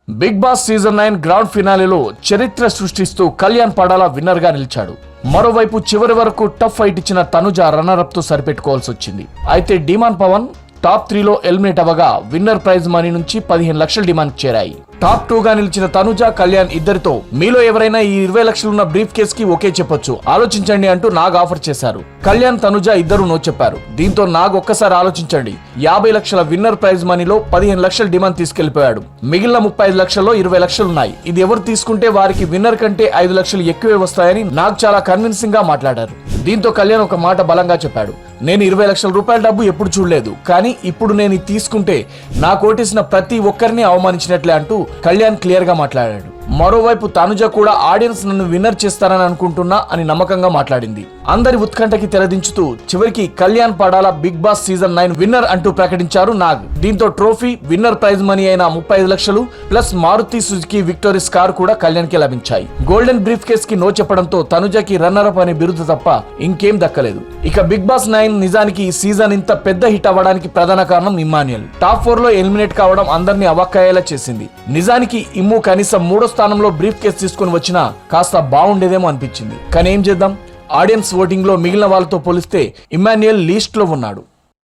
Big Boss season 9 grand ఫినాలేలో చరిత్ర సృష్టిస్తూ Kalyan Padala winner గా నిలిచాడు. మరోవైపు చివరి వరకు టఫ్ ఫైట్ ఇచ్చిన తనుజ రన్నర్ అప్ తో సరిపెట్టుకోవాల్సి వచ్చింది. అయితే డిమాండ్ పవన్ టాప్ 3లో ఎలిమినేట్ అవ్వగా విన్నర్ ప్రైజ్ మనీ నుంచి 15 లక్షల డిమాండ్ చేరాయి. టాప్ 2 గా నిలిచిన తనుజ, కళ్యాణ్ ఇద్దరితో మీలో ఎవరైనా ఈ 20 లక్షలున్న బ్రీఫ్ కేస్ కి ఓకే చెప్పొచ్చు, ఆలోచించండి అంటూ నాగ్ ఆఫర్ చేశారు. కళ్యాణ్, తనుజ ఇద్దరు నో చెప్పారు. దీంతో నాగ్ ఒక్కసారి ఆలోచించండి 50 లక్షల విన్నర్ ప్రైజ్ మనీలో 15 లక్షల డిమాండ్ తీసుకెళ్లిపోయాడు. మిగిలిన 35 లక్షల్లో 20 లక్షలున్నాయి. ఇది ఎవరు తీసుకుంటే వారికి విన్నర్ కంటే 5 లక్షలు ఎక్కువే వస్తాయని నాగ్ చాలా కన్విన్సింగ్ గా మాట్లాడారు. దీంతో కళ్యాణ్ ఒక మాట బలంగా చెప్పాడు. నేను 20 లక్షల రూపాయల డబ్బు ఎప్పుడు చూడలేదు, కానీ ఇప్పుడు నేను తీసుకుంటే నా కోటేసిన ప్రతి ఒక్కరిని అవమానించినట్లే అంటూ కళ్యాణ్ క్లియర్ గా మాట్లాడాడు. మరోవైపు తనుజ కూడా ఆడియన్స్ నన్ను విన్నర్ చేస్తారని అనుకుంటున్నా అని నమ్మకంగా మాట్లాడింది. అందరి ఉత్కంఠకి తెరదించుతూ చివరికి Kalyan Padala Bigg Boss season 9 winner అంటూ ప్రకటించారు నాగ్. దీంతో ట్రోఫీ, విన్నర్ ప్రైజ్ మనీ అయిన 35 లక్షలు plus Maruti Suzuki Victoris car కూడా కళ్యాణ్ కి లభించాయి. గోల్డెన్ బ్రీఫ్ కేస్ కి నో చెప్పడంతో తనుజకి రన్నర్ అప్ అనే బిరుదు తప్ప ఇంకేం దక్కలేదు. ఇక బిగ్ బాస్ 9 నిజానికి ఈ సీజన్ ఇంత పెద్ద హిట్ అవ్వడానికి ప్రధాన కారణం ఇమ్మాన్యుయల్. టాప్ 4లో ఎలిమినేట్ కావడం అందరినీ అవాక్కయ్యేలా చేసింది. నిజానికి ఇమ్ము కనీసం 3వ స్థానంలో బ్రీఫ్ కేస్ తీసుకుని వచ్చినా కాస్త బాగుండేదేమో అనిపించింది. కానీ ఏం చేద్దాం, ఆడియన్స్ ఓటింగ్ లో మిగిలిన వాళ్ళతో పోలిస్తే ఇమ్మాన్యుయల్ లీస్ట్ లో ఉన్నాడు.